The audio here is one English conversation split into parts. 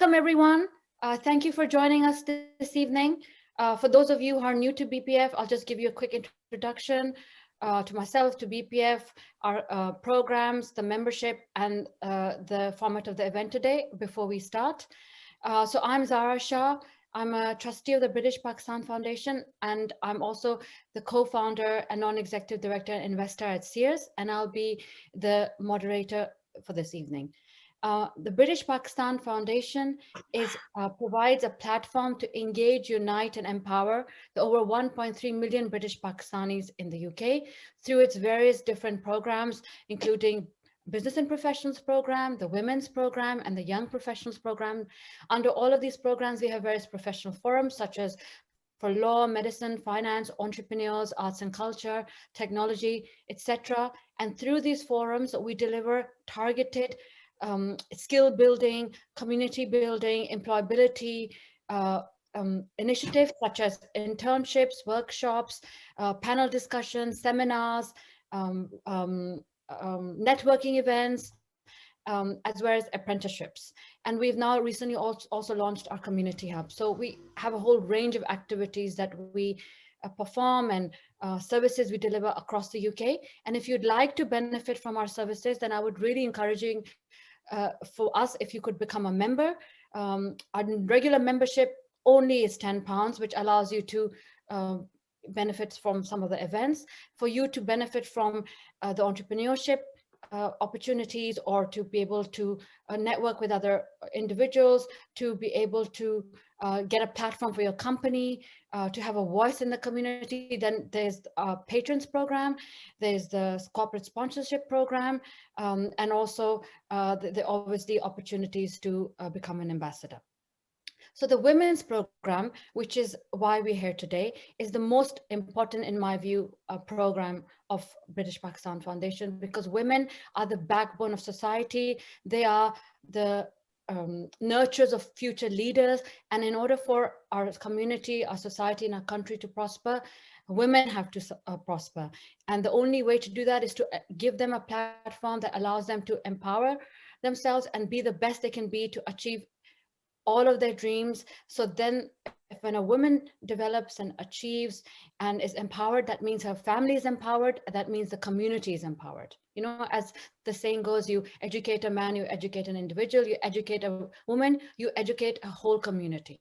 Welcome, everyone. Thank you for joining us this evening. For those of you who are new to BPF, I'll just give you a quick introduction to myself, to BPF, our programs, the membership, and the format of the event today before we start. So I'm Zahra Shah. I'm a trustee of the British Pakistan Foundation, and I'm also the co-founder and non-executive director and investor at Seers, and I'll be the moderator for this evening. The British Pakistan Foundation provides a platform to engage, unite, and empower the over 1.3 million British Pakistanis in the UK through its various different programs, including Business and Professionals Program, the Women's Program, and the Young Professionals Program. Under all of these programs, we have various professional forums such as for law, medicine, finance, entrepreneurs, arts and culture, technology, etc. And through these forums, we deliver targeted skill building, community building, employability initiatives such as internships, workshops, panel discussions, seminars, networking events, as well as apprenticeships. And we've now recently also launched our community hub. So we have a whole range of activities that we perform and services we deliver across the UK. And if you'd like to benefit from our services, then I would really encouraging for us if you could become a member. Our regular membership only is £10, which allows you to benefit from some of the events, for you to benefit from the entrepreneurship opportunities, or to be able to network with other individuals, to be able to get a platform for your company, to have a voice in the community. Then there's a patrons program, there's the corporate sponsorship program, and also obviously opportunities to become an ambassador. So the women's program, which is why we're here today, is the most important, in my view, program of British Pakistan Foundation, because women are the backbone of society. They are the nurturers of future leaders. And in order for our community, our society, and our country to prosper, women have to prosper. And the only way to do that is to give them a platform that allows them to empower themselves and be the best they can be to achieve all of their dreams. So then when a woman develops and achieves and is empowered, that means her family is empowered, that means the community is empowered. You know, as the saying goes, you educate a man, you educate an individual, you educate a woman, you educate a whole community.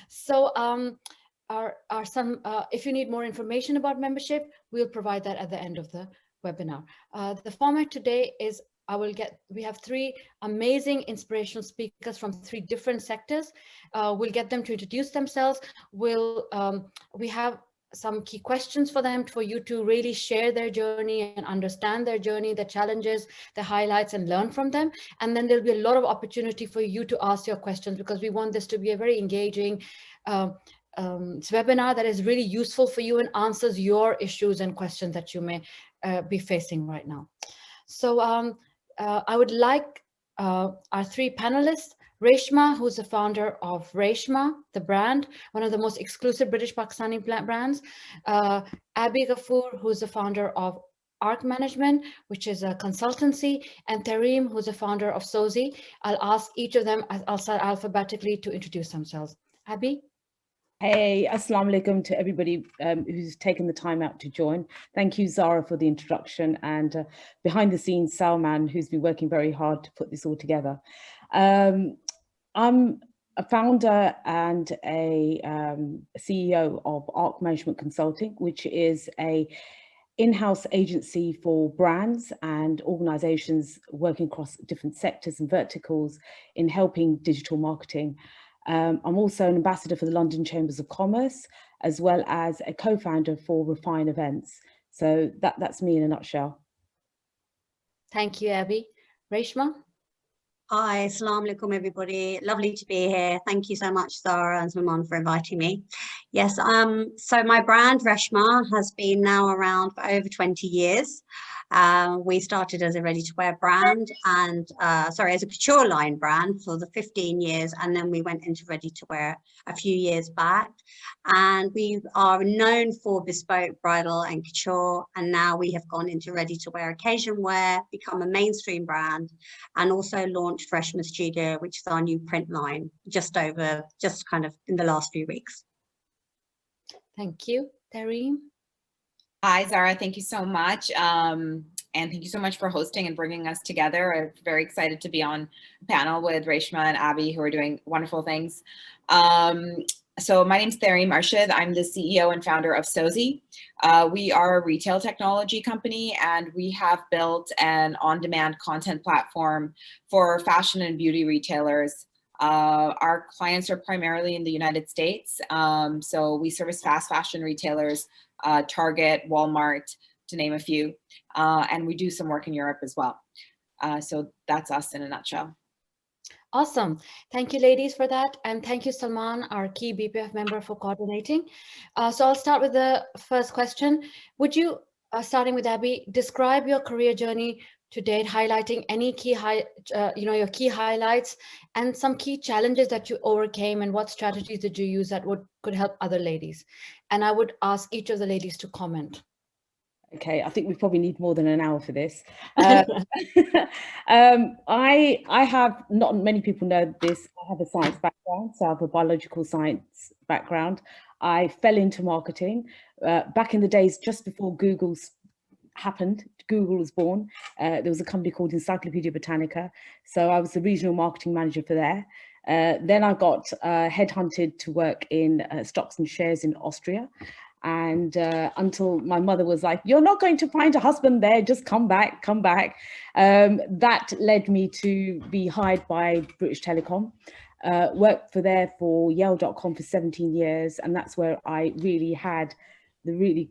So if you need more information about membership, we'll provide that at the end of the webinar. The format today is we have three amazing inspirational speakers from three different sectors. We'll get them to introduce themselves. We have some key questions for them, for you to really share their journey and understand their journey, the challenges, the highlights, and learn from them. And then there'll be a lot of opportunity for you to ask your questions, because we want this to be a very engaging webinar that is really useful for you and answers your issues and questions that you may be facing right now. So I would like our three panelists, Raishma, who's the founder of Raishma, the brand, one of the most exclusive British Pakistani brands, Abby Ghafoor, who's the founder of Arc Management, which is a consultancy, and Tahreem, who's the founder of Sozie. I'll ask each of them, I'll start alphabetically, to introduce themselves. Abby? Hey, assalamu alaikum to everybody who's taken the time out to join. Thank you, Zahra, for the introduction, and behind the scenes, Salman, who's been working very hard to put this all together. I'm a founder and a CEO of Arc Management Consulting, which is a in-house agency for brands and organizations working across different sectors and verticals in helping digital marketing. I'm also an ambassador for the London Chambers of Commerce, as well as a co-founder for Refine Events. So that's me in a nutshell. Thank you, Abby. Raishma? Hi, assalamu alaikum, everybody. Lovely to be here. Thank you so much, Zahra and Salman, for inviting me. Yes, so my brand, Raishma, has been now around for over 20 years. We started as a ready-to-wear brand and, sorry, as a couture line brand for the 15 years. And then we went into ready-to-wear a few years back. And we are known for bespoke bridal and couture. And now we have gone into ready-to-wear occasion wear, become a mainstream brand, and also launched Raishma Studio, which is our new print line, just kind of in the last few weeks. Thank you. Tahreem? Hi, Zahra. Thank you so much. And thank you so much for hosting and bringing us together. I'm very excited to be on a panel with Raishma and Abby, who are doing wonderful things. So my name's Tahreem Arshad. I'm the CEO and founder of Sozie. We are a retail technology company, and we have built an on-demand content platform for fashion and beauty retailers. Our clients are primarily in the United States. So we service fast fashion retailers, Target, Walmart, to name a few. And we do some work in Europe as well. So that's us in a nutshell. Awesome. Thank you, ladies, for that. And thank you, Salman, our key BPF member, for coordinating. So I'll start with the first question. Would you, starting with Abby, describe your career journey to date, highlighting any key your key highlights and some key challenges that you overcame, and what strategies did you use that could help other ladies? And I would ask each of the ladies to comment. Okay, I think we probably need more than an hour for this. I have, not many people know this, I have a science background, so I have a biological science background. I fell into marketing back in the days just before Google was born. There was a company called Encyclopedia Britannica, so I was the regional marketing manager for there. Then I got headhunted to work in stocks and shares in Austria. And until my mother was like, "You're not going to find a husband there, just come back, come back." That led me to be hired by British Telecom, worked for Yale.com for 17 years. And that's where I really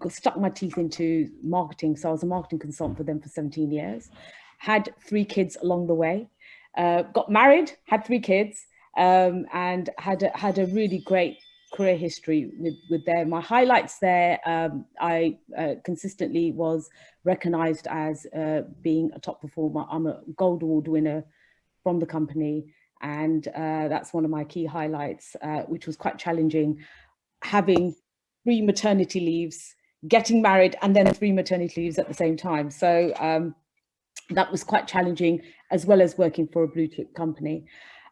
stuck my teeth into marketing. So I was a marketing consultant for them for 17 years, had 3 kids along the way, got married, had 3 kids, and had a really great career history with them. My highlights there, I consistently was recognized as being a top performer. I'm a gold award winner from the company, and that's one of my key highlights, which was quite challenging, having 3 maternity leaves, getting married, and then 3 maternity leaves at the same time. So that was quite challenging, as well as working for a blue chip company.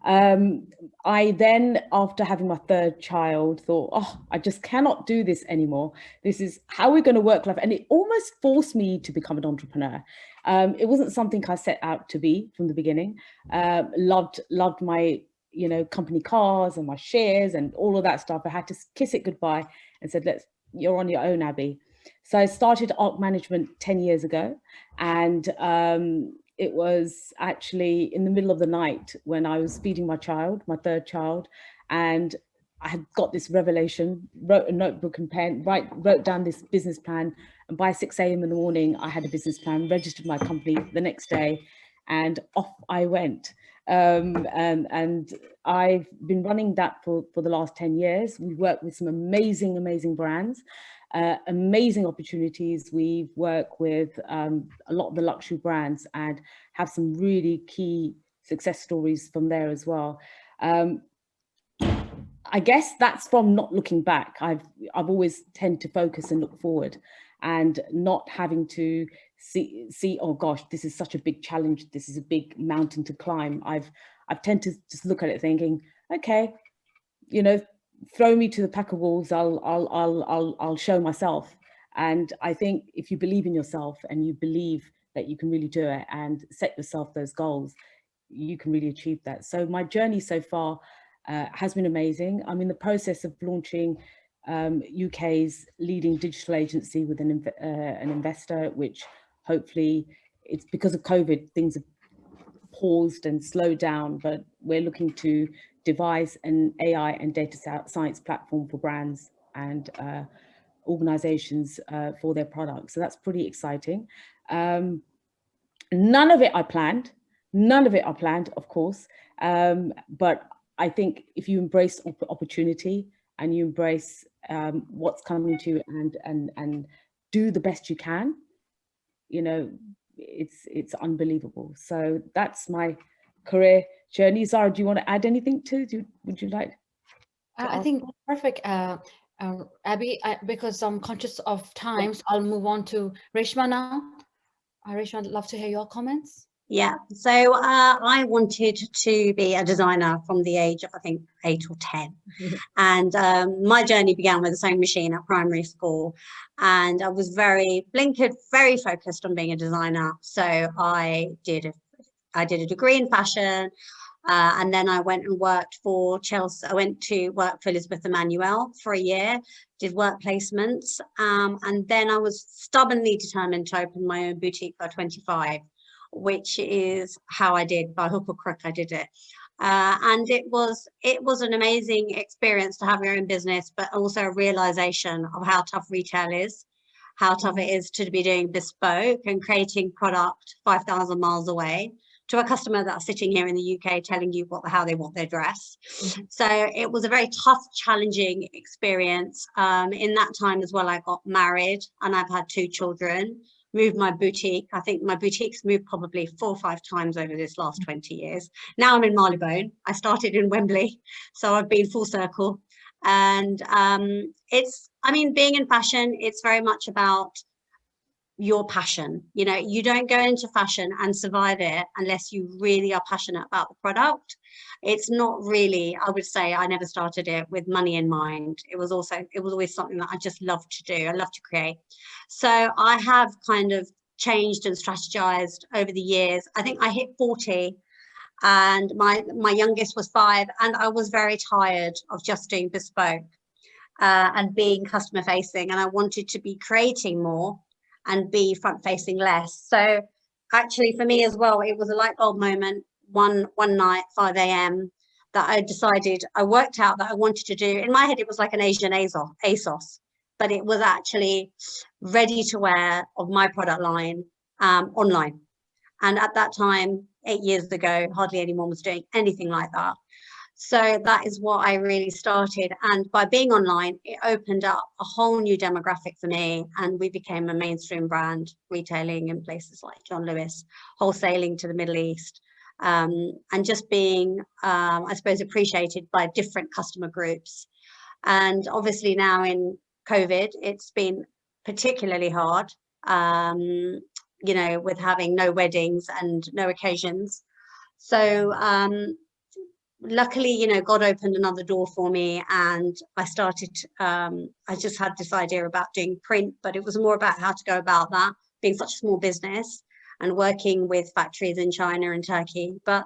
I then, after having my 3rd child, thought, oh, I just cannot do this anymore. This is how we're going to work life. And it almost forced me to become an entrepreneur. It wasn't something I set out to be from the beginning. Loved my, company cars and my shares and all of that stuff. I had to kiss it goodbye and said, you're on your own, Abby. So I started ARC Management 10 years ago. And it was actually in the middle of the night when I was feeding my child, my 3rd child, and I had got this revelation, wrote a notebook and pen, wrote down this business plan. And by 6 a.m. in the morning, I had a business plan, registered my company the next day, and off I went. And I've been running that for the last 10 years. We've worked with some amazing brands. Amazing opportunities. We work with a lot of the luxury brands and have some really key success stories from there as well. I guess that's from not looking back. I've always tend to focus and look forward, and not having to see, oh gosh, this is such a big challenge, this is a big mountain to climb. I've tend to just look at it thinking, okay, throw me to the pack of wolves, I'll show myself. And I think if you believe in yourself and you believe that you can really do it and set yourself those goals, you can really achieve that. So my journey so far has been amazing. I'm in the process of launching UK's leading digital agency with an investor, which hopefully, it's because of COVID, things have paused and slowed down, but we're looking to devise an AI and data science platform for brands and organizations for their products. So that's pretty exciting. None of it I planned, of course. But I think if you embrace opportunity and you embrace what's coming to you and do the best you can, it's unbelievable. So that's my career journey. Zahra, do you want to add anything would you like? I think that's perfect, Abby, because I'm conscious of time, so I'll move on to Raishma now. Raishma, I'd love to hear your comments. Yeah, so I wanted to be a designer from the age of, I think, 8 or 10. And my journey began with a sewing machine at primary school. And I was very focused on being a designer. So I did a degree in fashion. And then I went and worked for Chelsea. I went to work for Elizabeth Emanuel for a year, did work placements. And then I was stubbornly determined to open my own boutique by 25. Which is how I did, by hook or crook, I did it. And it was an amazing experience to have your own business, but also a realization of how tough retail is, how tough it is to be doing bespoke and creating product 5,000 miles away to a customer that's sitting here in the UK telling you how they want their dress. So it was a very tough, challenging experience. In that time as well, I got married and I've had 2 children. Moved my boutique. I think my boutique's moved probably 4 or 5 times over this last 20 years. Now I'm in Marylebone. I started in Wembley, so I've been full circle. And being in fashion, it's very much about your passion. You know, you don't go into fashion and survive it unless you really are passionate about the product. It's not really, I would say, I never started it with money in mind. It was always something that I just loved to do. I love to create. So I have kind of changed and strategized over the years. I think I hit 40 and my youngest was 5, and I was very tired of just doing bespoke and being customer facing, and I wanted to be creating more and be front facing less. So actually for me as well, it was a light bulb moment one night, 5 a.m. that I worked out that I wanted to do. In my head, it was like an Asian ASOS, but it was actually ready to wear of my product line online. And at that time, 8 years ago, hardly anyone was doing anything like that. So that is what I really started. And by being online, it opened up a whole new demographic for me. And we became a mainstream brand, retailing in places like John Lewis, wholesaling to the Middle East, and just being, I suppose, appreciated by different customer groups. And obviously now in COVID, it's been particularly hard, you know, with having no weddings and no occasions. So luckily, you know, God opened another door for me, and I started, I just had this idea about doing print, but it was more about how to go about that, being such a small business and working with factories in China and Turkey. But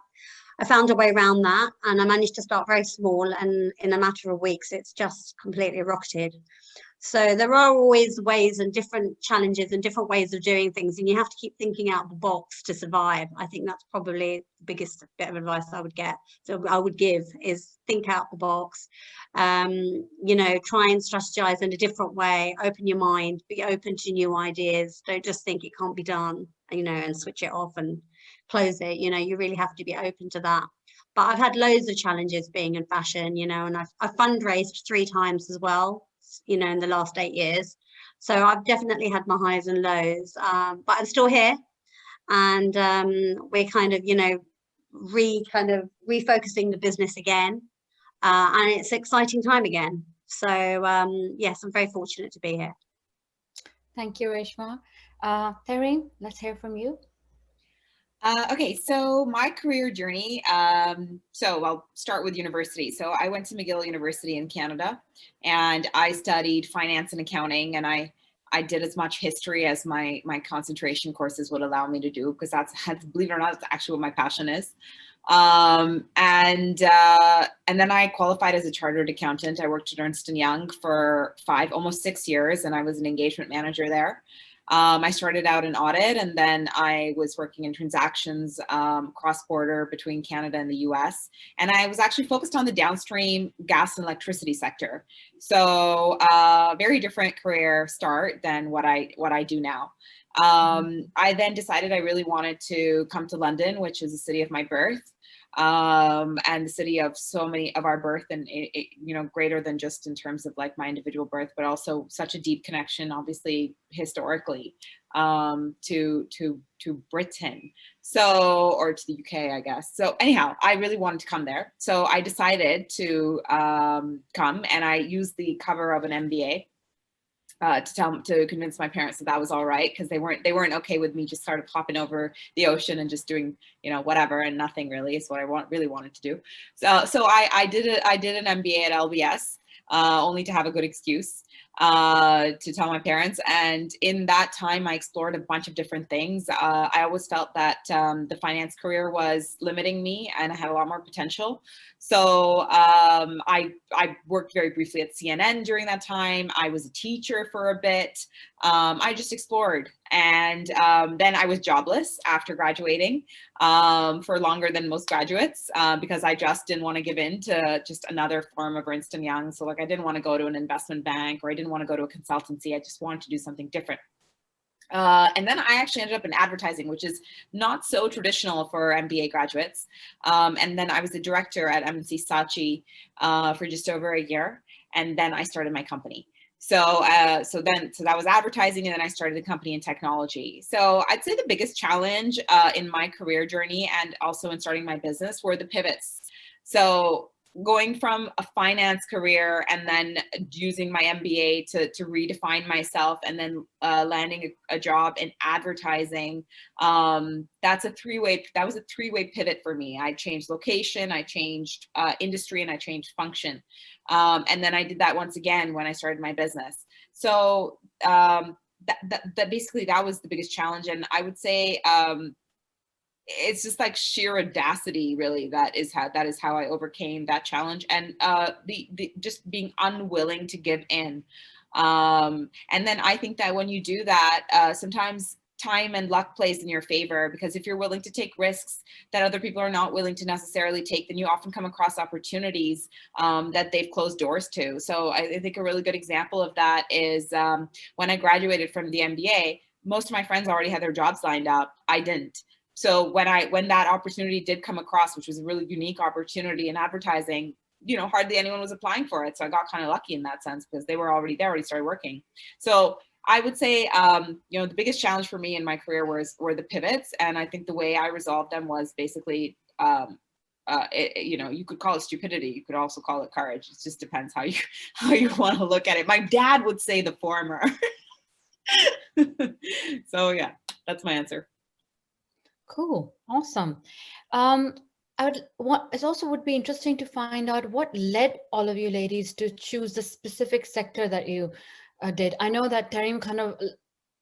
I found a way around that, and I managed to start very small, and in a matter of weeks, it's just completely rocketed. So there are always ways and different challenges and different ways of doing things, and you have to keep thinking out of the box to survive. I think that's probably the biggest bit of advice I would give is think out the box, you know, try and strategize in a different way, open your mind, be open to new ideas. Don't just think it can't be done, you know, and switch it off and close it. You know, you really have to be open to that. But I've had loads of challenges being in fashion, you know, and I've fundraised 3 times as well, you know, in the last 8 years. So I've definitely had my highs and lows, but I'm still here, and we're kind of, you know, refocusing the business again, and it's an exciting time again. So yes, I'm very fortunate to be here. Thank you, Raishma. Tahreem, let's hear from you. Okay, so my career journey, so I'll start with university. So I went to McGill University in Canada, and I studied finance and accounting, and I did as much history as my concentration courses would allow me to do, because that's, believe it or not, that's actually what my passion is. And then I qualified as a chartered accountant. I worked at Ernst & Young for almost 6 years, and I was an engagement manager there. I started out in audit, and then I was working in transactions cross-border between Canada and the US. And I was actually focused on the downstream gas and electricity sector. So very different career start than what I do now. I then decided I really wanted to come to London, which is the city of my birth, and the city of so many of our birth, and you know, greater than just in terms of like my individual birth, but also such a deep connection, obviously historically, to Britain, so, or to the UK, I guess. So anyhow, I really wanted to come there, so I decided to come, and I used the cover of an MBA. To convince my parents that that was all right, because they weren't okay with me just sort of hopping over the ocean and just doing, you know, whatever and nothing really is what I really wanted to do. So I did an MBA at LBS, only to have a good excuse to tell my parents. And in that time, I explored a bunch of different things. I always felt that the finance career was limiting me, and I had a lot more potential. So I worked very briefly at CNN during that time. I was a teacher for a bit. I just explored. And then I was jobless after graduating for longer than most graduates, because I just didn't want to give in to just another form of Ernst & Young. So like, I didn't want to go to an investment bank, or I didn't want to go to a consultancy. I just wanted to do something different. And then I actually ended up in advertising, which is not so traditional for MBA graduates. And then I was the director at M&C Saatchi for just over a year. And then I started my company. So that was advertising, and then I started a company in technology. So I'd say the biggest challenge in my career journey, and also in starting my business, were the pivots. So going from a finance career and then using my MBA to redefine myself, and then landing a job in advertising, that was a three-way pivot for me. I changed location, I changed industry, and I changed function. And then I did that once again when I started my business. So that basically, that was the biggest challenge. And I would say it's just like sheer audacity, really. That is how I overcame that challenge, and the just being unwilling to give in. And then I think that when you do that, sometimes time and luck plays in your favor, because if you're willing to take risks that other people are not willing to necessarily take, then you often come across opportunities that they've closed doors to. So I think a really good example of that is when I graduated from the MBA, most of my friends already had their jobs lined up. I didn't. So when that opportunity did come across, which was a really unique opportunity in advertising, you know, hardly anyone was applying for it. So I got kind of lucky in that sense, because they already started working. So I would say, you know, the biggest challenge for me in my career were the pivots. And I think the way I resolved them was basically, you know, you could call it stupidity. You could also call it courage. It just depends how you want to look at it. My dad would say the former. So yeah, that's my answer. Cool, awesome. It also would be interesting to find out what led all of you ladies to choose the specific sector that you did. I know that Tahreem kind of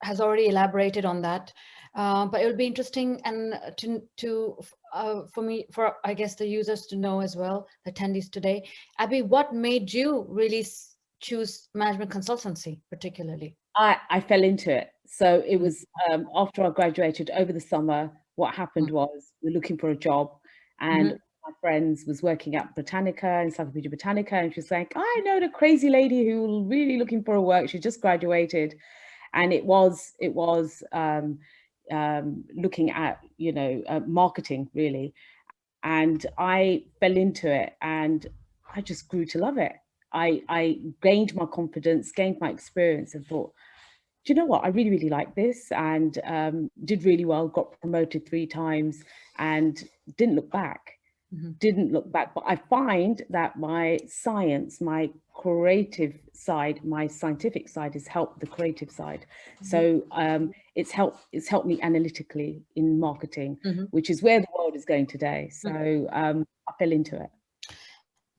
has already elaborated on that, but it would be interesting and for I guess the users to know as well, the attendees today. Abby, what made you really choose management consultancy particularly? I fell into it. So it was after I graduated over the summer. What happened was, we're looking for a job, and my friends was working at Britannica, Encyclopedia Britannica, and she was like, I know the crazy lady who's really looking for a work. She just graduated, and it was looking at, you know, marketing really, and I fell into it, and I just grew to love it. I gained my confidence, gained my experience, and thought, do you know what, I really, really like this, and did really well, got promoted 3 times, and didn't look back. But I find that my science, my creative side, my scientific side has helped the creative side. So it's helped me analytically in marketing, which is where the world is going today. So I fell into it.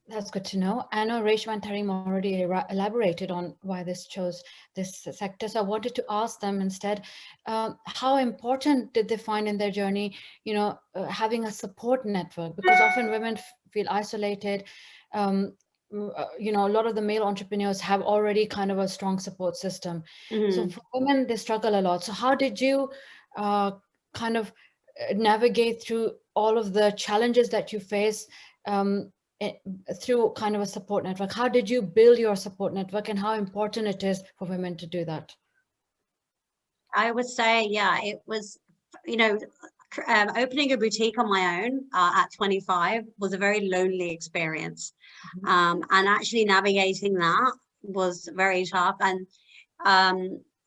That's good to know. I know Raishma and Tahreem already elaborated on why they chose this sector. So I wanted to ask them instead, how important did they find in their journey, you know, having a support network? Because often women feel isolated. You know, a lot of the male entrepreneurs have already kind of a strong support system. So for women, they struggle a lot. So how did you kind of navigate through all of the challenges that you face through kind of a support network? How did you build your support network, and how important it is for women to do that? I would say, yeah, it was, you know, opening a boutique on my own at 25 was a very lonely experience. And actually navigating that was very tough. And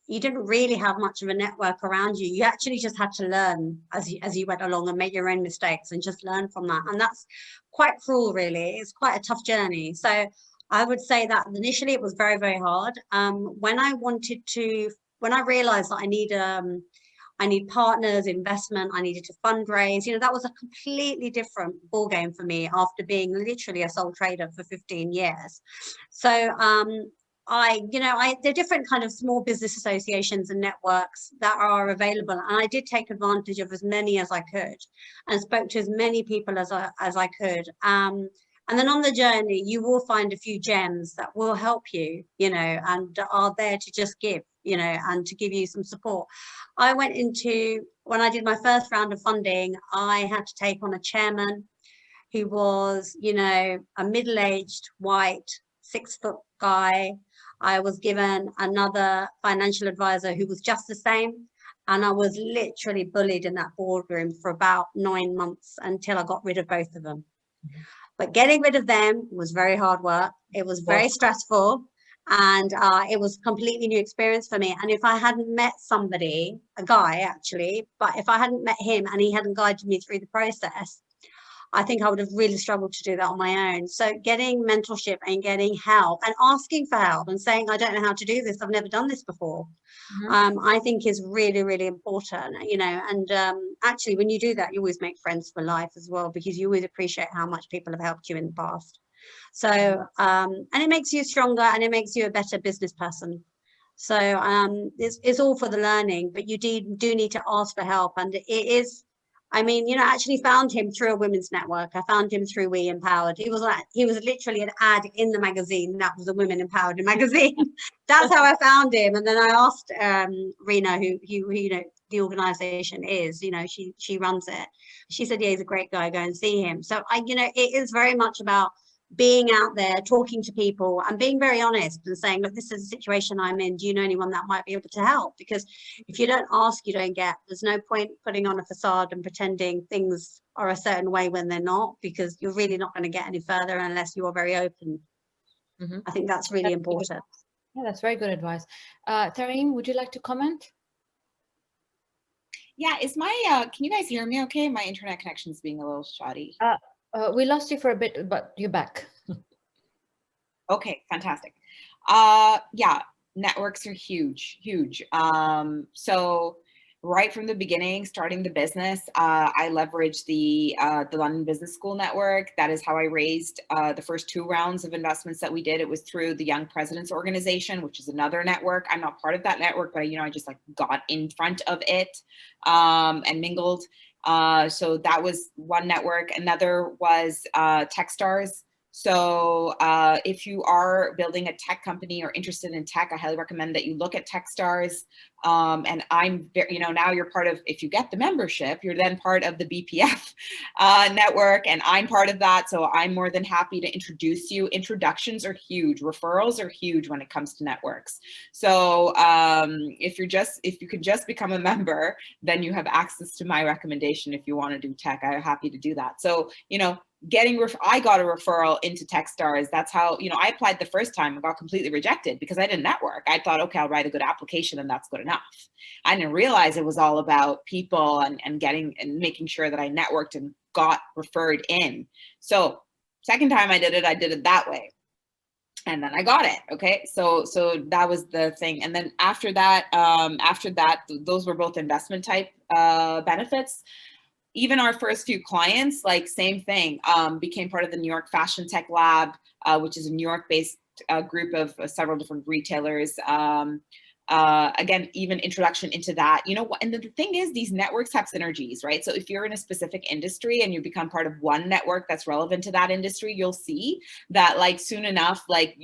you didn't really have much of a network around you. You actually just had to learn as you went along and make your own mistakes and just learn from that. And that's quite cruel, really. It's quite a tough journey. So I would say that initially it was very, very hard. When I realized that I need partners, investment, I needed to fundraise, you know, that was a completely different ball game for me after being literally a sole trader for 15 years. So there are different kind of small business associations and networks that are available, and I did take advantage of as many as I could and spoke to as many people as I could. And then on the journey, you will find a few gems that will help you, you know, and are there to just give, you know, and to give you some support. When I did my first round of funding, I had to take on a chairman who was, you know, a middle-aged, white, 6-foot guy. I was given another financial advisor who was just the same. And I was literally bullied in that boardroom for about 9 months until I got rid of both of them. But getting rid of them was very hard work. It was very stressful, and it was a completely new experience for me. And if I hadn't met somebody, a guy actually, but if I hadn't met him and he hadn't guided me through the process, I think I would have really struggled to do that on my own. So getting mentorship and getting help and asking for help and saying, I don't know how to do this, I've never done this before, I think is really, really important, you know. And actually, when you do that, you always make friends for life as well, because you always appreciate how much people have helped you in the past. So, and it makes you stronger and it makes you a better business person. So it's all for the learning, but you do need to ask for help. And it is, I mean, you know, I actually found him through a women's network. I found him through We Empowered. He was literally an ad in the magazine. That was a Women Empowered magazine. That's how I found him. And then I asked Rena, who you know, the organization is, you know, she runs it. She said, yeah, he's a great guy. Go and see him. So you know, it is very much about being out there, talking to people and being very honest and saying, look, this is a situation I'm in. Do you know anyone that might be able to help? Because if you don't ask, you don't get. There's no point putting on a facade and pretending things are a certain way when they're not, because you're really not going to get any further unless you're very open. I think that's really important. Yeah, that's very good advice. Tahreem, would you like to comment? Yeah, can you guys hear me okay? My internet connection is being a little shoddy. We lost you for a bit, but you're back. Okay, fantastic. Yeah, networks are huge. So right from the beginning, starting the business, I leveraged the London Business School network. That is how I raised the first 2 rounds of investments that we did. It was through the Young Presidents Organization, which is another network. I'm not part of that network, but I just like got in front of it and mingled. So that was one network. Another was Techstars. So if you are building a tech company or interested in tech, I highly recommend that you look at Techstars. And I'm very, now you're part of, if you get the membership, you're then part of the BPF network, and I'm part of that. So I'm more than happy to introduce you. Introductions are huge. Referrals are huge when it comes to networks. So if you could just become a member, then you have access to my recommendation. If you want to do tech, I'm happy to do that. So, I got a referral into Techstars. That's how, I applied the first time and got completely rejected because I didn't network. I thought, okay, I'll write a good application and that's good enough. I didn't realize it was all about people and making sure that I networked and got referred in. So second time I did it that way. And then I got it. Okay. So that was the thing. And then after that, those were both investment type benefits. Even our first few clients, like same thing, became part of the New York Fashion Tech Lab, which is a New York-based group of several different retailers. Again, even introduction into that, and the thing is, these networks have synergies, right? So if you're in a specific industry and you become part of one network that's relevant to that industry, you'll see that like soon enough, like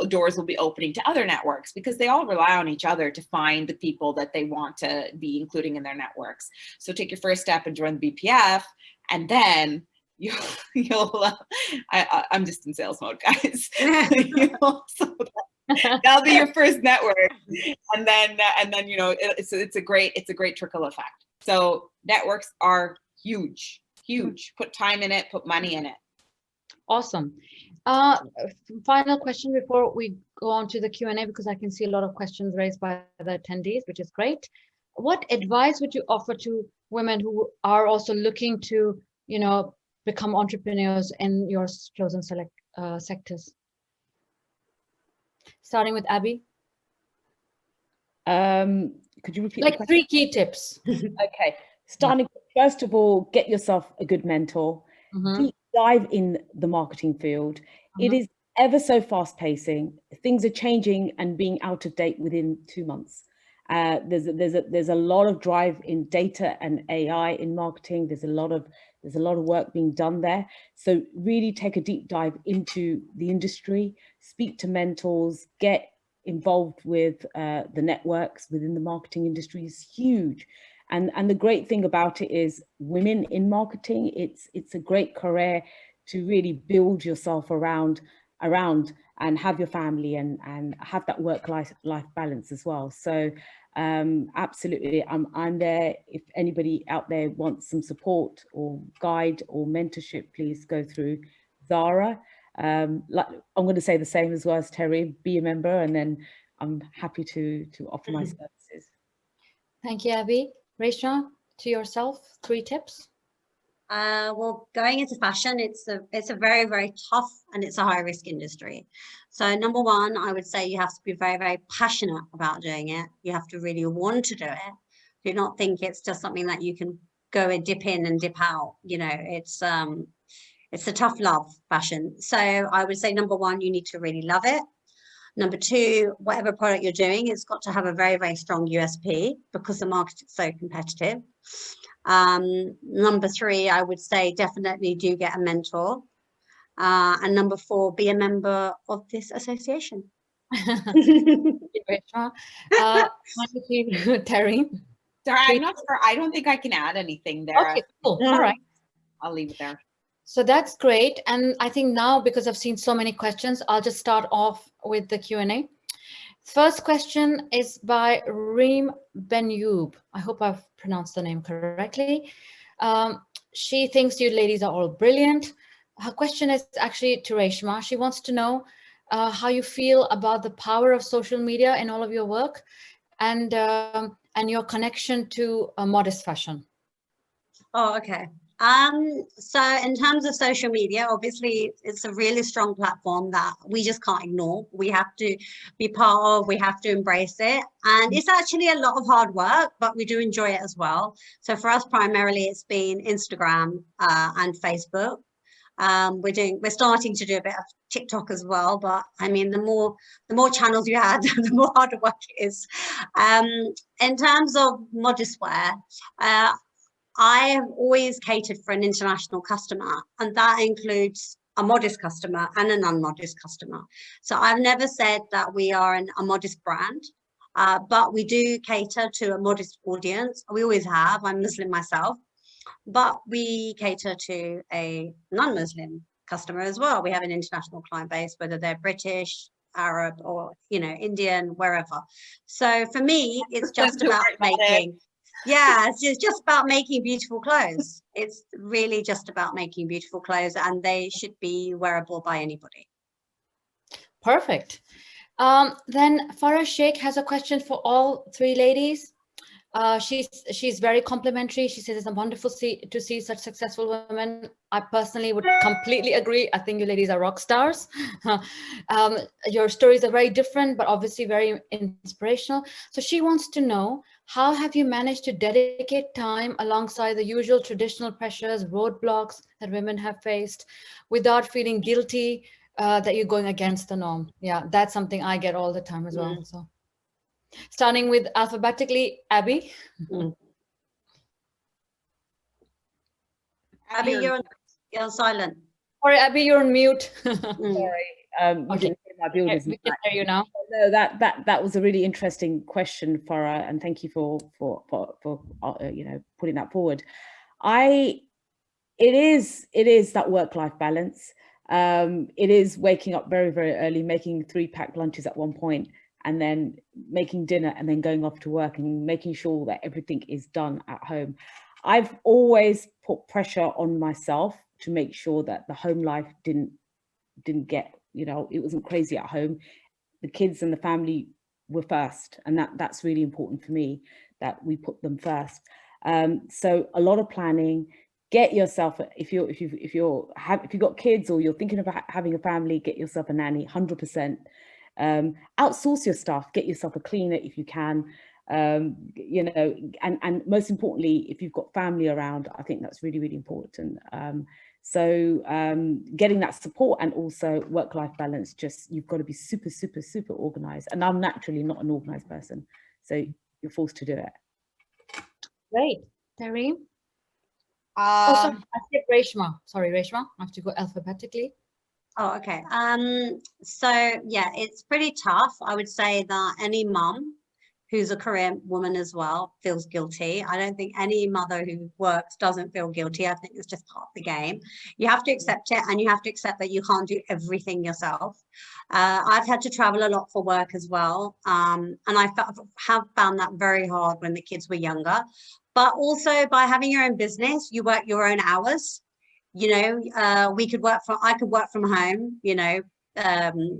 doors will be opening to other networks because they all rely on each other to find the people that they want to be including in their networks. So take your first step and join the BPF, and then I'm just in sales mode, guys. That'll be your first network, and then you know it's a great trickle effect. So networks are huge. Put time in it, put money in it. Awesome. Final question before we go on to the Q&A, because I can see a lot of questions raised by the attendees, which is great. What advice would you offer to women who are also looking to, you know, become entrepreneurs in your chosen sectors? Starting with Abby. Could you repeat? Like 3 key tips. Okay. Starting, first of all, get yourself a good mentor. Deep dive in the marketing field. It is ever so fast pacing. Things are changing and being out of date within 2 months. There's a lot of drive in data and AI in marketing. There's a lot of work being done there. So really take a deep dive into the industry, speak to mentors, get involved with the networks within the marketing industry is huge. And the great thing about it is women in marketing, it's a great career to really build yourself around and have your family and have that work-life balance as well. So absolutely, I'm there. If anybody out there wants some support or guide or mentorship, please go through Zahra. Like, I'm going to say the same as well as Tahreem, be a member, and then I'm happy to offer my services. Thank you, Abby. Raishma, to yourself, 3 tips. Well, going into fashion, it's a very, very tough and it's a high risk industry. So number one, I would say you have to be very, very passionate about doing it. You have to really want to do it. Do not think it's just something that you can go and dip in and dip out. You know, it's a tough love, fashion. So I would say number one, you need to really love it. Number two, whatever product you're doing, it's got to have a very, very strong USP because the market is so competitive. Number three, I would say definitely do get a mentor. And number four, be a member of this association. Raishma. Tahreem. Sorry, I'm not sure. I don't think I can add anything there. Okay, cool. All right. I'll leave it there. So that's great. And I think now, because I've seen so many questions, I'll just start off with the Q&A. First question is by Reem Benyub. I hope I've pronounced the name correctly. She thinks you ladies are all brilliant. Her question is actually to Raishma. She wants to know how you feel about the power of social media in all of your work and your connection to modest fashion. Oh, okay. So in terms of social media, obviously it's a really strong platform that we just can't ignore. We have to be part of, we have to embrace it. And it's actually a lot of hard work, but we do enjoy it as well. So for us, primarily it's been Instagram and Facebook. We're starting to do a bit of TikTok as well, but I mean, the more channels you add, the more harder work it is. In terms of modest wear, I have always catered for an international customer, and that includes a modest customer and an unmodest customer. So I've never said that we are a modest brand, but we do cater to a modest audience. We always have. I'm Muslim myself, but we cater to a non-Muslim customer as well. We have an international client base, whether they're British, Arab, or, you know, Indian, wherever. So for me, it's just about making... Yeah, it's just about making beautiful clothes. It's really just about making beautiful clothes, and they should be wearable by anybody. Perfect. Then Farah Sheikh has a question for all 3 ladies. She's very complimentary. She says it's wonderful to see such successful women. I personally would completely agree. I think you ladies are rock stars. Your stories are very different, but obviously very inspirational. So she wants to know, how have you managed to dedicate time alongside the usual traditional pressures, roadblocks that women have faced without feeling guilty that you're going against the norm? Yeah, that's something I get all the time as well. So starting with alphabetically, Abby. Abby, you're silent. Sorry, Abby, you're on mute. Sorry, you Okay. didn't hear my builders. We can hear you now. No, that was a really interesting question, Farah, and thank you for you know, putting that forward. It is that work-life balance. It is waking up very, very early, making 3 packed lunches at one point, and then making dinner and then going off to work and making sure that everything is done at home. I've always put pressure on myself to make sure that the home life didn't get, you know, it wasn't crazy at home. The kids and the family were first, and that's really important for me, that we put them first. So a lot of planning. Get yourself, if you've got kids or you're thinking about having a family, get yourself a nanny, 100%. Outsource your stuff, get yourself a cleaner if you can, you know, and most importantly, if you've got family around, I think that's really, really important. So getting that support and also work-life balance, just, you've got to be super, super, super organized. And I'm naturally not an organized person, so you're forced to do it. Great. Tahreem? Um, I said Raishma. Sorry, Raishma. I have to go alphabetically. Oh, okay. So yeah, it's pretty tough. I would say that any mum who's a career woman as well feels guilty. I don't think any mother who works doesn't feel guilty. I think it's just part of the game. You have to accept it, and you have to accept that you can't do everything yourself. I've had to travel a lot for work as well. And I have found that very hard when the kids were younger. But also, by having your own business, you work your own hours. You know, I could work from home, you know,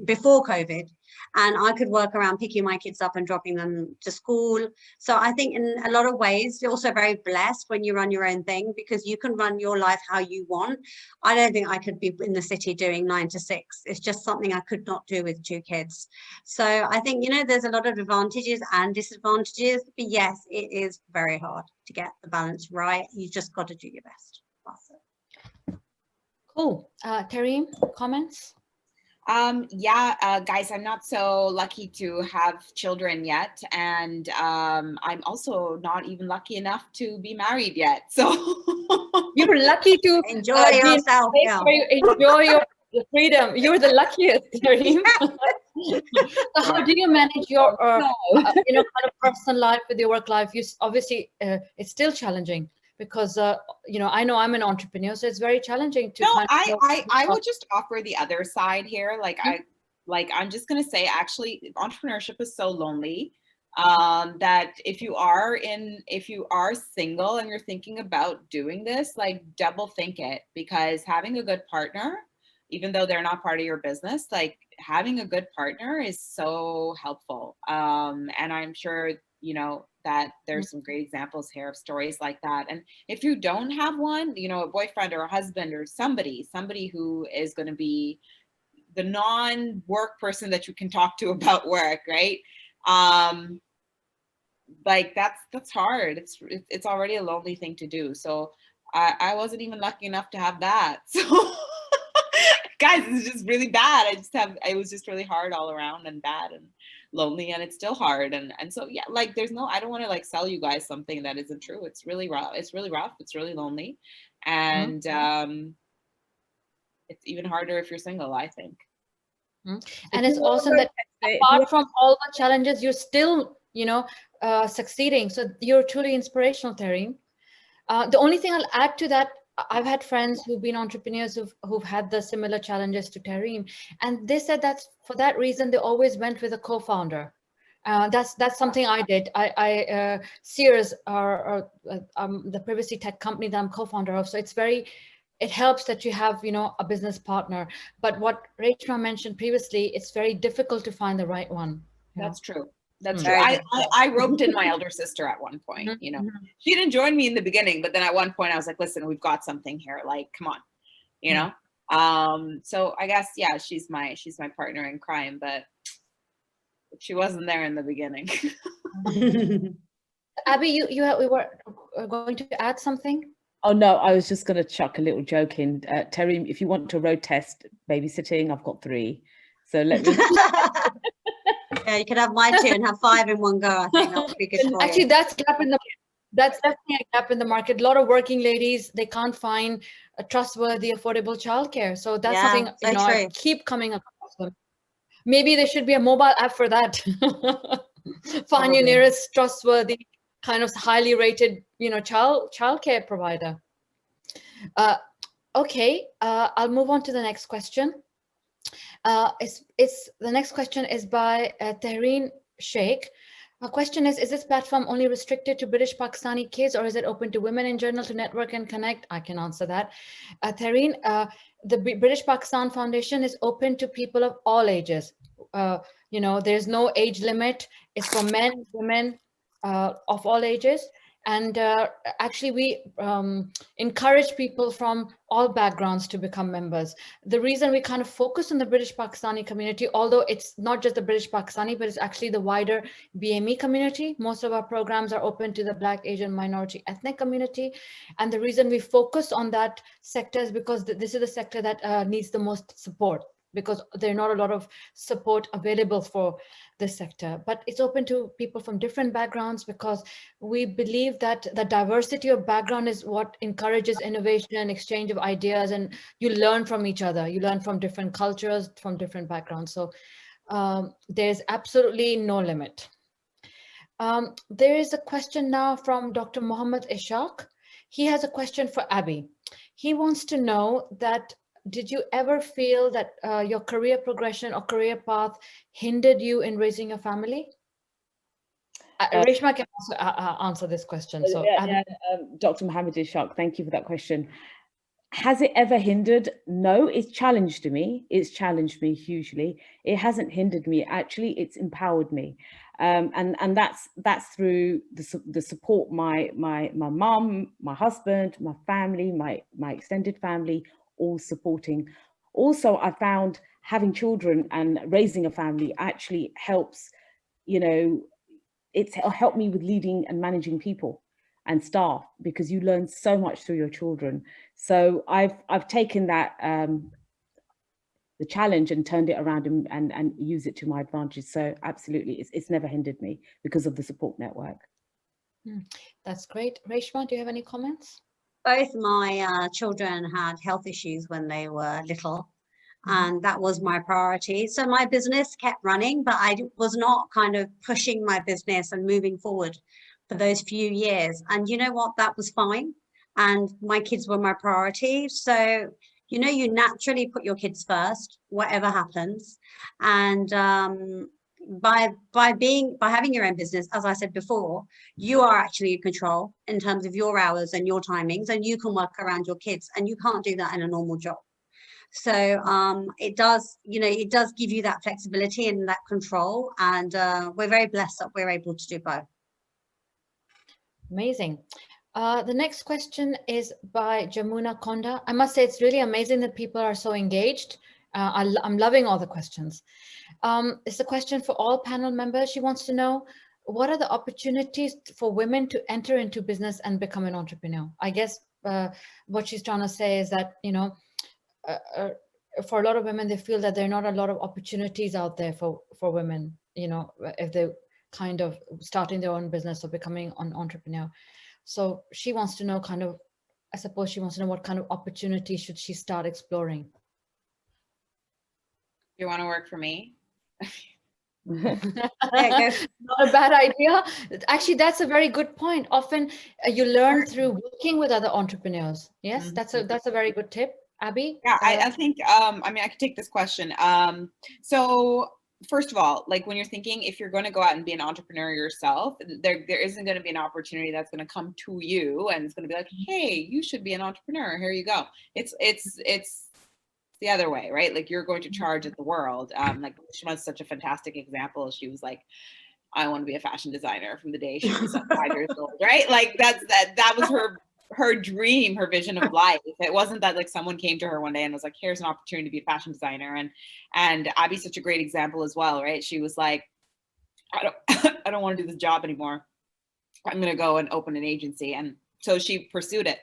before COVID, and I could work around picking my kids up and dropping them to school. So I think in a lot of ways, you're also very blessed when you run your own thing, because you can run your life how you want. I don't think I could be in the city doing 9 to 6. It's just something I could not do with 2 kids. So I think, you know, there's a lot of advantages and disadvantages, but yes, it is very hard to get the balance right. You just got to do your best. That's it. Cool. Tahreem, comments? Guys, I'm not so lucky to have children yet, and I'm also not even lucky enough to be married yet. So You're lucky to enjoy yourself. Enjoy your freedom. You're the luckiest, Tahreem. So how do you manage your you know, kind of personal life with your work life? You obviously it's still challenging, because you know I'm an entrepreneur, so it's very challenging to. No, I would just offer the other side here. I'm just gonna say, actually, entrepreneurship is so lonely that if you are single and you're thinking about doing this, like, double think it, because having a good partner, even though they're not part of your business, like, having a good partner is so helpful. And I'm sure, you know, that there's some great examples here of stories like that. And if you don't have one, you know, a boyfriend or a husband or somebody who is going to be the non-work person that you can talk to about work, right? Like, that's hard. It's already a lonely thing to do. So I wasn't even lucky enough to have that. So guys, it's just really bad. It was just really hard all around, and bad and lonely, and it's still hard. And so, yeah, like, I don't want to like sell you guys something that isn't true. It's really rough. It's really rough. It's really lonely. And it's even harder if you're single, I think. And it's awesome that apart from all the challenges, you're still, you know, succeeding. So you're truly inspirational, Tahreem. The only thing I'll add to that, I've had friends who've been entrepreneurs who've had the similar challenges to Tahreem, and they said that's for that reason they always went with a co-founder. That's something I did. Seers are the privacy tech company that I'm co-founder of. So it helps that you have, you know, a business partner. But what Raishma mentioned previously, it's very difficult to find the right one. That's true. That's true. I roped in my elder sister at one point, you know. She didn't join me in the beginning, but then at one point I was like, listen, we've got something here, like, come on, you know. So I guess, yeah, she's my partner in crime, but she wasn't there in the beginning. Abby, we were going to add something? Oh no, I was just going to chuck a little joke in. Tahreem, if you want to road test babysitting, I've got 3. So let me. Yeah, you could have my 2 and have 5 in one go. I think that would be good for Actually, you. that's definitely a gap in the market. A lot of working ladies, they can't find a trustworthy, affordable childcare. So that's something, you know, I keep coming across them. Maybe there should be a mobile app for that. Find your nearest trustworthy, kind of highly rated, you know, childcare provider. Okay, I'll move on to the next question. The next question is by Tahreem Sheikh. Our question is this platform only restricted to British Pakistani kids, or is it open to women in general to network and connect? I can answer that. Tahreem, the British Pakistan Foundation is open to people of all ages. There's no age limit. It's for men, women, of all ages. And actually, we encourage people from all backgrounds to become members. The reason we kind of focus on the British Pakistani community, although it's not just the British Pakistani, but it's actually the wider BME community. Most of our programs are open to the Black, Asian, minority, ethnic community. And the reason we focus on that sector is because this is the sector that needs the most support, because there are not a lot of support available for this sector. But it's open to people from different backgrounds, because we believe that the diversity of background is what encourages innovation, exchange of ideas, and you learn from each other. You learn from different cultures, from different backgrounds. So there's absolutely no limit. There is a question now from Dr. Mohammed Ishaq. He has a question for Abby. He wants to know that, did you ever feel that your career progression or career path hindered you in raising your family? Raishma can also answer this question. So, Dr. Mohammed Ishaq, thank you for that question. Has it ever hindered? No, it's challenged me. It's challenged me hugely. It hasn't hindered me. Actually, it's empowered me. And that's through the support my mum, my husband, my family, my extended family, all supporting. Also, I found having children and raising a family actually helps, it's helped me with leading and managing people and staff, because you learn so much through your children. So I've taken that, the challenge, and turned it around and use it to my advantage. So absolutely, it's never hindered me because of the support network. That's great. Raishma, do you have any comments? Both my children had health issues when they were little, and that was my priority. So my business kept running, but I was not kind of pushing my business and moving forward for those few years. And you know what? That was fine. And my kids were my priority. So, you naturally put your kids first, whatever happens. And by having your own business, as I said before, you are actually in control in terms of your hours and your timings, and you can work around your kids, and you can't do that in a normal job. So it does give you that flexibility and that control, and we're very blessed that we're able to do both. Amazing. The next question is by Jamuna Konda. I must say, it's really amazing that people are so engaged. I'm loving all the questions. It's a question for all panel members. She wants to know, what are the opportunities for women to enter into business and become an entrepreneur? I guess what she's trying to say is that, for a lot of women, they feel that there are not a lot of opportunities out there for women, if they're kind of starting their own business or becoming an entrepreneur. So she wants to know I suppose she wants to know what kind of opportunity should she start exploring. You want to work for me? Not a bad idea. Actually, that's a very good point. Often you learn through working with other entrepreneurs. Yes, that's a very good tip. Abby? Yeah, I think, I could take this question. So first of all, like, when you're thinking, if you're going to go out and be an entrepreneur yourself, there isn't going to be an opportunity that's going to come to you and it's going to be like, hey, you should be an entrepreneur. Here you go. It's the other way, right? Like, you're going to charge at the world. Like, Raishma's such a fantastic example. She was like, I want to be a fashion designer from the day she was 5 years old, right? Like, that was her dream, her vision of life. It wasn't that like someone came to her one day and was like, here's an opportunity to be a fashion designer. And Abby's such a great example as well, right? She was like, I don't want to do this job anymore. I'm going to go and open an agency. And so she pursued it.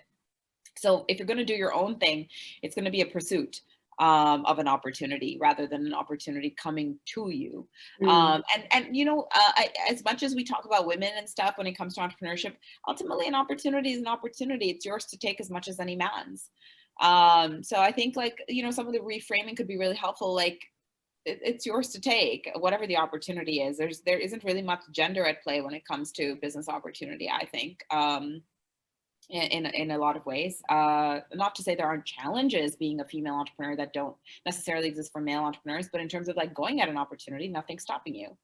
So if you're going to do your own thing, it's going to be a pursuit of an opportunity rather than an opportunity coming to you. As much as we talk about women and stuff when it comes to entrepreneurship, ultimately an opportunity is an opportunity. It's yours to take as much as any man's. So I think, like, some of the reframing could be really helpful. Like, it's yours to take, whatever the opportunity is. There isn't really much gender at play when it comes to business opportunity, I think. in a lot of ways. Not to say there aren't challenges being a female entrepreneur that don't necessarily exist for male entrepreneurs, but in terms of like going at an opportunity, nothing's stopping you.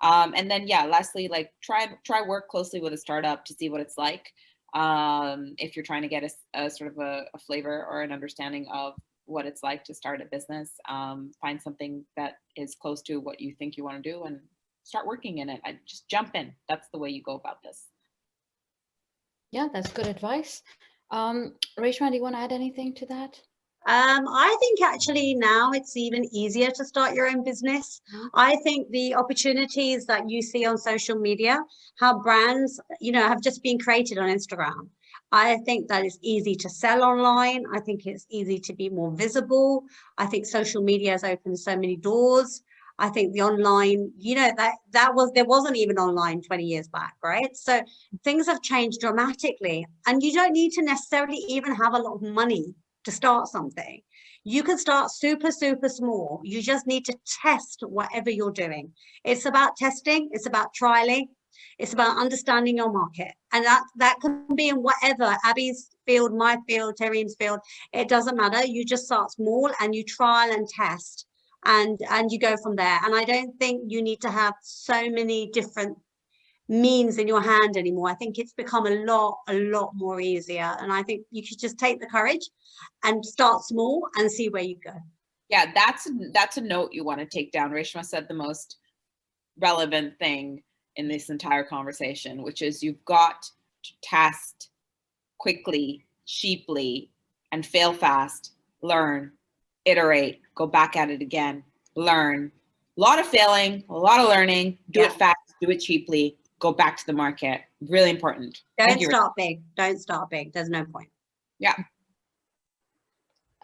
And then, yeah, lastly, like try work closely with a startup to see what it's like. If you're trying to get a sort of a flavor or an understanding of what it's like to start a business, find something that is close to what you think you want to do and start working in it. I just jump in. That's the way you go about this. Yeah, that's good advice. Raishma, do you want to add anything to that? I think actually now it's even easier to start your own business. I think the opportunities that you see on social media, how brands, have just been created on Instagram. I think that it's easy to sell online. I think it's easy to be more visible. I think social media has opened so many doors. I think the online, there wasn't even online 20 years back, right? So things have changed dramatically, and you don't need to necessarily even have a lot of money to start something. You can start super, super small. You just need to test whatever you're doing. It's about testing. It's about trialing. It's about understanding your market. And that can be in whatever, Abby's field, my field, Tahreem's field. It doesn't matter. You just start small and you trial and test. And you go from there. And I don't think you need to have so many different means in your hand anymore. I think it's become a lot more easier. And I think you should just take the courage and start small and see where you go. Yeah, that's a note you want to take down. Raishma said the most relevant thing in this entire conversation, which is you've got to test quickly, cheaply, and fail fast, learn, iterate, go back at it again, learn. A lot of failing, a lot of learning, do it fast, do it cheaply, go back to the market. Really important. Don't start big. Don't start big. There's no point. Yeah.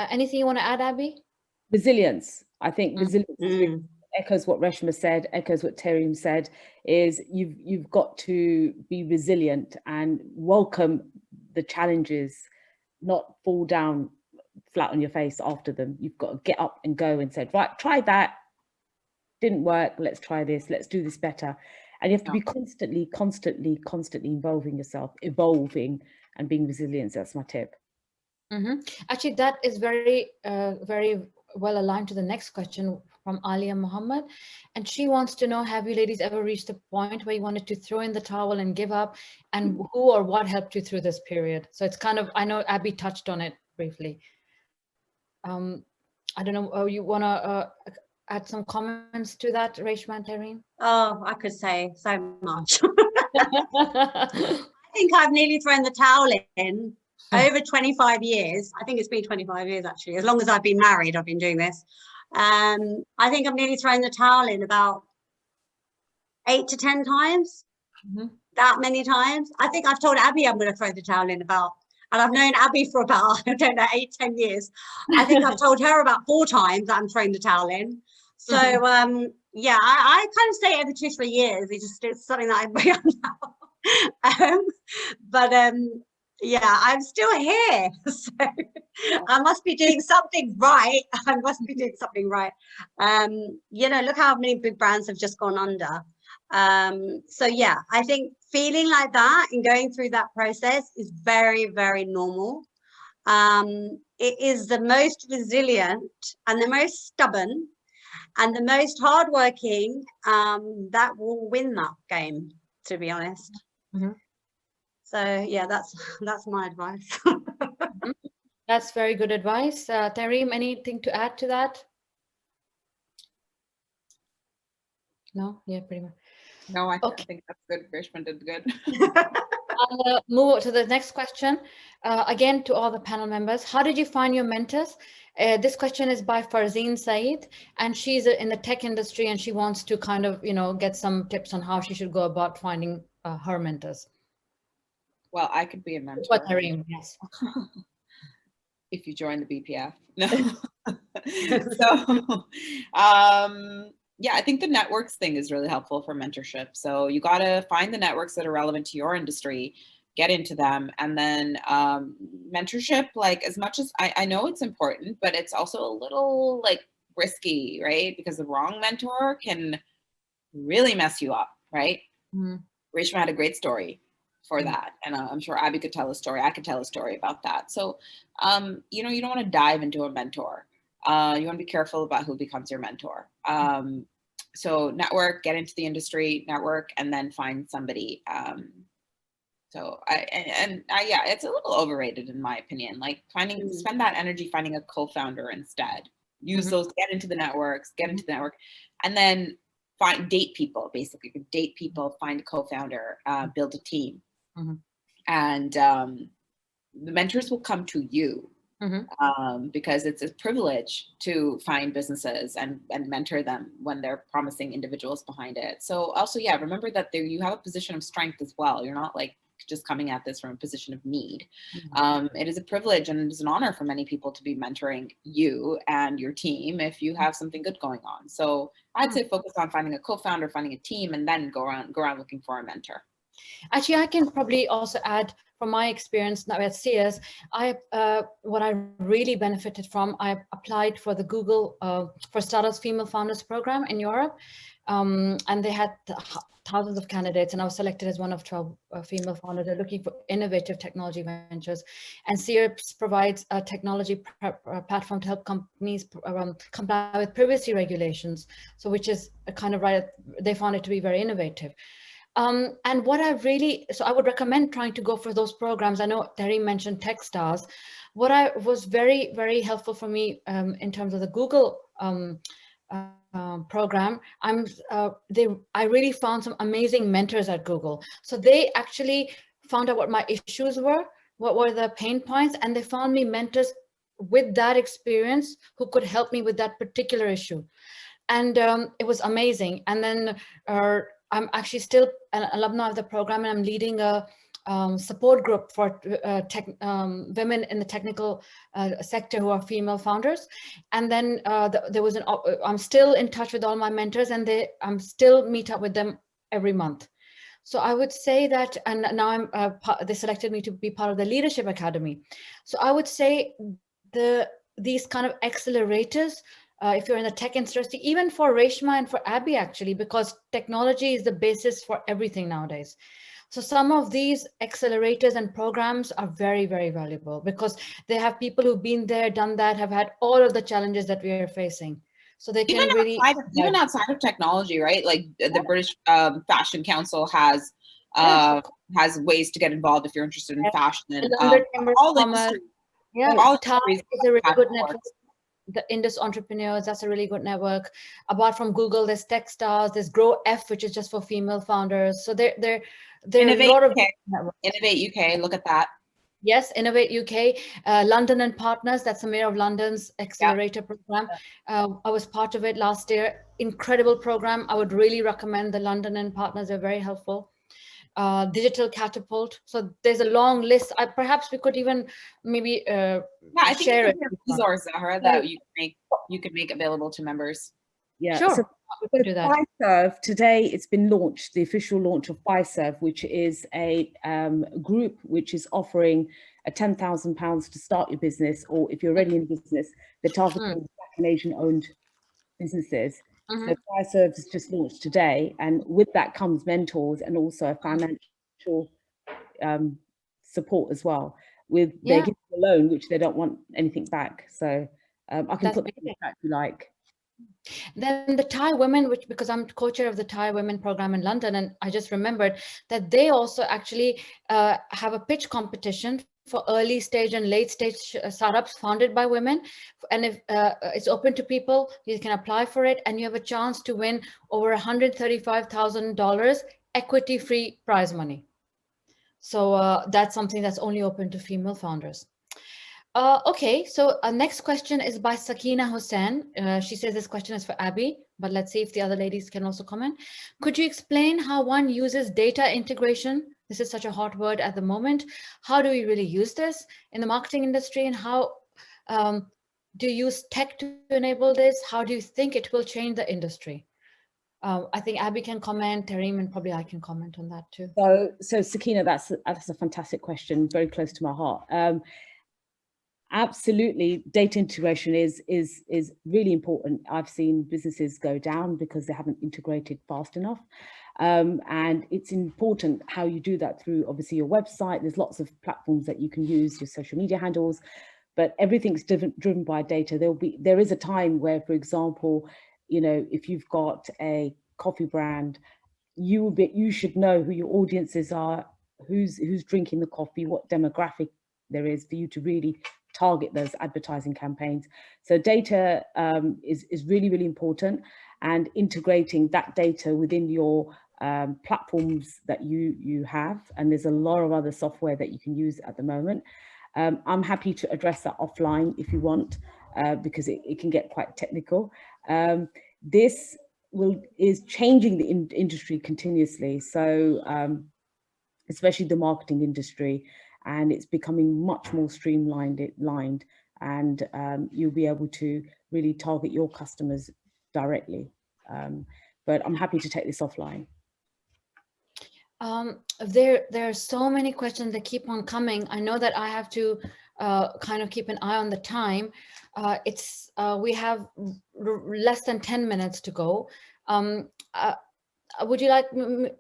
Anything you want to add, Abby? Resilience. I think resilience echoes what Raishma said, echoes what Tahreem said, is you've got to be resilient and welcome the challenges, not fall down flat on your face after them. You've got to get up and go and say, right, try that, didn't work, let's try this, let's do this better. And you have to be constantly involving yourself, evolving and being resilient. That's my tip. Actually, that is very well aligned to the next question from Alia Muhammad. And she wants to know, have you ladies ever reached a point where you wanted to throw in the towel and give up? And who or what helped you through this period? So it's kind of, I know Abby touched on it briefly. I don't know, you want to add some comments to that, Raishma and Tahreem? Oh, I could say so much. I think I've nearly thrown the towel in over 25 years. I think it's been 25 years, actually. As long as I've been married, I've been doing this. I think I've nearly thrown the towel in about 8 to 10 times. That many times. I think I've told Abby I'm going to throw the towel in about, and I've known Abby for about, I don't know, 8, 10 years. I think I've told her about 4 times that I'm throwing the towel in. So, yeah, I kind of say every 2, 3 years. It's something that I'm bring up now. Yeah, I'm still here. So I must be doing something right. Look how many big brands have just gone under. So yeah, I think feeling like that and going through that process is very, very normal. It is the most resilient and the most stubborn and the most hardworking that will win that game, to be honest. So yeah, that's my advice. That's very good advice. Tahreem, anything to add to that? No? Yeah, pretty much. No, I think that's good. Raishma did good. I'll move to the next question. Again, to all the panel members, how did you find your mentors? This question is by Farzeen Saeed, and she's in the tech industry, and she wants to kind of, get some tips on how she should go about finding her mentors. Well, I could be a mentor. What, Tahreem? Yes. If you join the BPF. No. So, yeah, I think the networks thing is really helpful for mentorship. So you got to find the networks that are relevant to your industry, get into them. And then mentorship, like as much as I know it's important, but it's also a little like risky, right? Because the wrong mentor can really mess you up, right? Raishma had a great story. for that. And I'm sure Abby could tell a story. I could tell a story about that. So, you know, you don't want to dive into a mentor. You want to be careful about who becomes your mentor. So network, get into the industry, network, and then find somebody. So yeah, it's a little overrated in my opinion. Like spend that energy finding a co-founder instead. Use those, get into the networks, and then date people, basically. Date people, find a co-founder, build a team. And the mentors will come to you. Because it's a privilege to find businesses and mentor them when they're promising individuals behind it. So also, yeah, remember that you have a position of strength as well. You're not like just coming at this from a position of need. It is a privilege and it's an honor for many people to be mentoring you and your team if you have something good going on. So I'd say focus on finding a co-founder, finding a team, and then go around looking for a mentor. Actually, I can probably also add from my experience now at Seers, what I really benefited from, I applied for the Google for Startups Female Founders Program in Europe, and they had thousands of candidates, and I was selected as one of 12 female founders. They're looking for innovative technology ventures, and Seers provides a technology platform to help companies comply with privacy regulations. So, which is a kind of right, they found it to be very innovative. And what so I would recommend trying to go for those programs. I know Tahreem mentioned Techstars. What I was very, very helpful for me in terms of the Google program, I really found some amazing mentors at Google. So they actually found out what my issues were, what were the pain points, and they found me mentors with that experience who could help me with that particular issue. And it was amazing. And then I'm actually still an alumni of the program, and I'm leading a support group for women in the technical sector who are female founders. And then there was I'm still in touch with all my mentors, and I'm still meet up with them every month. So I would say that, and now they selected me to be part of the Leadership Academy. So I would say these kind of accelerators, if you're in the tech industry, even for Raishma and for Abby, actually, because technology is the basis for everything nowadays. So some of these accelerators and programs are very, very valuable because they have people who've been there, done that, have had all of the challenges that we are facing. So they can even outside of technology, right? Like the British Fashion Council has ways to get involved if you're interested in fashion. And all industries. Yeah, all is a really good network. The Indus Entrepreneurs, that's a really good network. Apart from Google, there's Techstars, there's Grow F, which is just for female founders. So there are a lot of networks. Innovate UK, look at that. Yes, Innovate UK, London and Partners, that's the Mayor of London's accelerator program. I was part of it last year. Incredible program. I would really recommend the London and Partners. They're very helpful. Digital Catapult. So there's a long list. Perhaps we could even maybe I think share it. Resource, Zahra, that you could make available to members. Yeah, sure. So Fiserv, today it's been launched, the official launch of Fiserv, which is a group which is offering a £10,000 to start your business, or if you're already in business, they're targeting Black and Asian-owned businesses. So Fiserv has just launched today, and with that comes mentors and also financial support as well. They're giving a loan, which they don't want anything back. So I can put that in the chat if you like. Then the Thai women, because I'm co-chair of the Thai women program in London, and I just remembered that they also actually have a pitch competition for early stage and late stage startups founded by women. And if it's open to people, you can apply for it, and you have a chance to win over $135,000 equity-free prize money. So that's something that's only open to female founders. Okay, so our next question is by Sakina Hussain. She says this question is for Abby, but let's see if the other ladies can also comment. Could you explain how one uses data integration? This is such a hot word at the moment. How do we really use this in the marketing industry, and how do you use tech to enable this? How do you think it will change the industry? I think Abby can comment, Tahreem, and probably I can comment on that too. So Sakina, that's a fantastic question, very close to my heart. Absolutely, data integration is really important. I've seen businesses go down because they haven't integrated fast enough, and it's important how you do that through obviously your website. There's lots of platforms that you can use, your social media handles, but everything's driven by data. There is a time where, for example, you know, if you've got a coffee brand, you should know who your audiences are, who's drinking the coffee, what demographic there is for you to really target those advertising campaigns. So data is really, really important, and integrating that data within your platforms that you have. And there's a lot of other software that you can use at the moment. I'm happy to address that offline if you want, because it can get quite technical. This is changing the industry continuously. So especially the marketing industry, and it's becoming much more streamlined, and you'll be able to really target your customers directly. But I'm happy to take this offline. There are so many questions that keep on coming. I know that I have to kind of keep an eye on the time. We have less than 10 minutes to go. Would you like,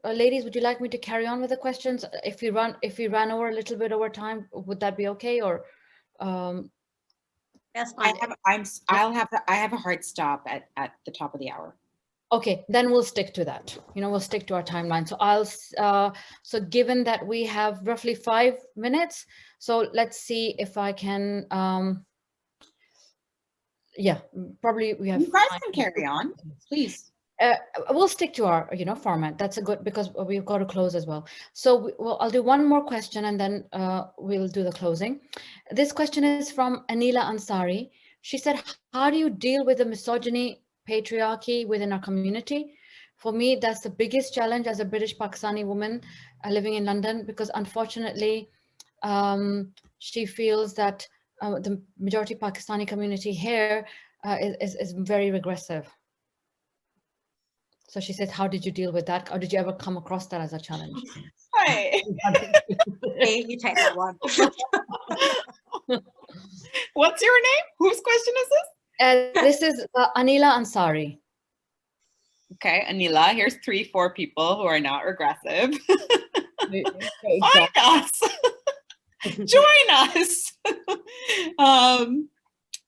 ladies, would you like me to carry on with the questions? If we ran over a little bit over time, would that be okay? Or That's fine. I have a hard stop at the top of the hour. Okay, then we'll stick to that. You know, we'll stick to our timeline. So so given that we have roughly 5 minutes, so let's see if I can, yeah, probably we have. You guys can carry on, please. We'll stick to our, you know, format. That's a good, because we've got to close as well. So I'll do one more question and then we'll do the closing. This question is from Anila Ansari. She said, how do you deal with the misogyny, patriarchy within our community? For me, that's the biggest challenge as a British Pakistani woman living in London, because unfortunately, she feels that the majority Pakistani community here is very regressive. So she said, how did you deal with that? Or did you ever come across that as a challenge? Hi. Hey, you take that one. What's your name? Whose question is this? This is Anila Ansari. Okay, Anila, here's 3-4 people who are not regressive. Find us. Join us.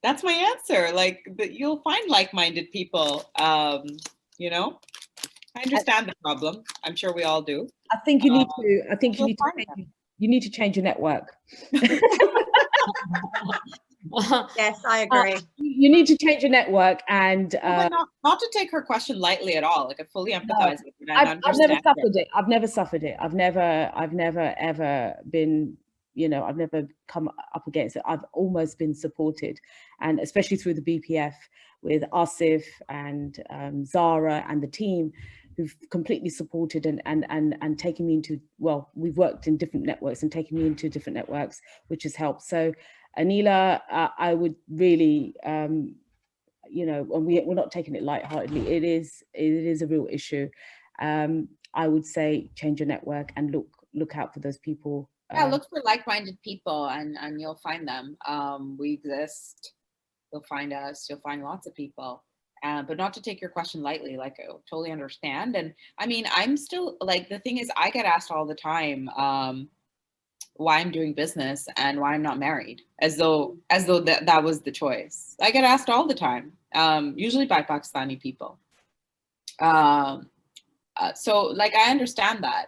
That's my answer. Like, you'll find like-minded people. You know, I understand the problem. I'm sure we all do. I think you need to. I think you need to change your network. Yes, I agree. You need to change your network, and not to take her question lightly at all. Like, I fully empathize with it. I've never suffered it. I've never suffered it. I've never ever been. You know, I've never come up against it. I've almost been supported, and especially through the BPF with Asif and Zahra and the team, who've completely supported and taken me into, well, we've worked in different networks and taken me into different networks, which has helped. So Anila, I would really, you know, and we're not taking it lightheartedly. It is a real issue. I would say change your network and look out for those people. Yeah, look for like-minded people and you'll find them. We exist. You'll find us. You'll find lots of people. But not to take your question lightly. Like, I totally understand. And I mean, I'm still, like, the thing is, I get asked all the time why I'm doing business and why I'm not married, as though that was the choice. I get asked all the time, usually by Pakistani people. So, like, I understand that.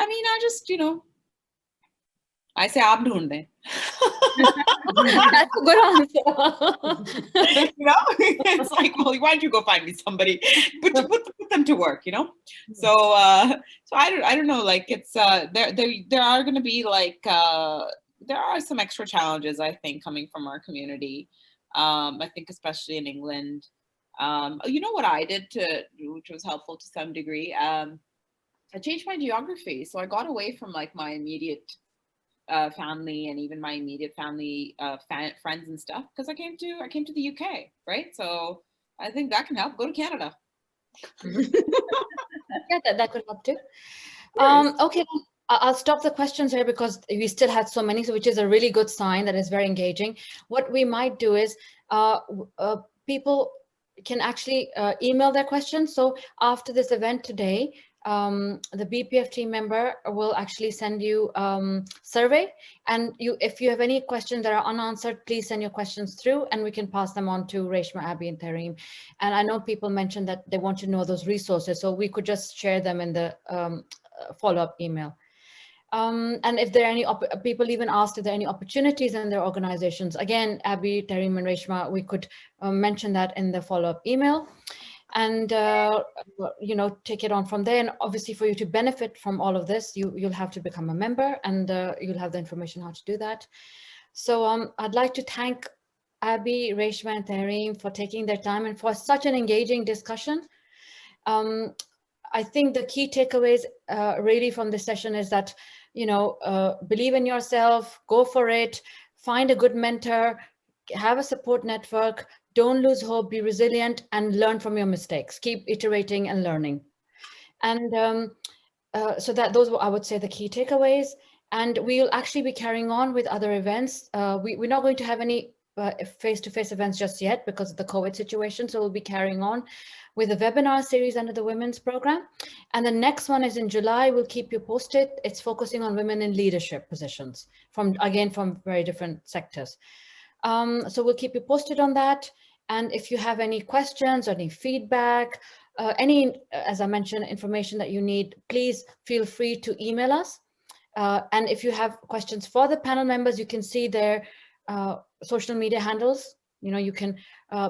I mean, I just, you know, I say, aap dhoond de. That's a good answer. You know, it's like, well, why don't you go find me somebody? Put them to work, you know? So I don't know, like, it's, there are going to be, like, there are some extra challenges, I think, coming from our community. I think especially in England. You know what I did which was helpful to some degree? I changed my geography. So I got away from, like, my immediate family and even my immediate family friends and stuff, because I came to the UK, right? So I think that can help. Go to Canada. Yeah, that could help too. Okay, I'll stop the questions here because we still had so many, so which is a really good sign that is very engaging. What we might do is people can actually email their questions. So after this event today, the BPF team member will actually send you survey, and if you have any questions that are unanswered, please send your questions through and we can pass them on to Raishma, Abby, and Tahreem. And I know people mentioned that they want to know those resources, so we could just share them in the follow-up email. And if there are any people even asked if there are any opportunities in their organizations, again, Abby, Tahreem, and Raishma, we could mention that in the follow-up email, and you know, take it on from there. And obviously, for you to benefit from all of this, you'll have to become a member, and you'll have the information how to do that. So I'd like to thank Abby, Raishma, and Tahreem for taking their time and for such an engaging discussion. I think the key takeaways really from this session is that, you know, believe in yourself, go for it, find a good mentor, have a support network, don't lose hope, be resilient, and learn from your mistakes. Keep iterating and learning. And so those were, I would say, the key takeaways. And we'll actually be carrying on with other events. We're not going to have any face-to-face events just yet because of the COVID situation. So we'll be carrying on with a webinar series under the women's program. And the next one is in July. We'll keep you posted. It's focusing on women in leadership positions from very different sectors. So we'll keep you posted on that. And if you have any questions or any feedback, as I mentioned, information that you need, please feel free to email us. And if you have questions for the panel members, you can see their social media handles. You know, you can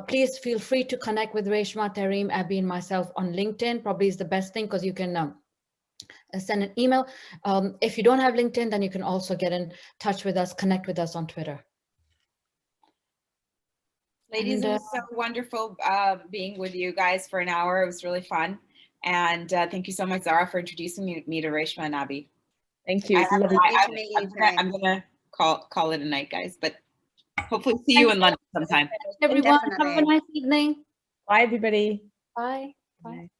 please feel free to connect with Raishma, Tahreem, Abby, and myself on LinkedIn. Probably is the best thing because you can send an email. If you don't have LinkedIn, then you can also get in touch with us, connect with us on Twitter. Ladies, it was so wonderful being with you guys for an hour. It was really fun. And thank you so much, Zahra, for introducing me to Raishma and Abby. Thank you. I'm going to call it a night, guys, but hopefully see you in London sometime. Everyone, have a nice evening. Bye, everybody. Bye. Bye.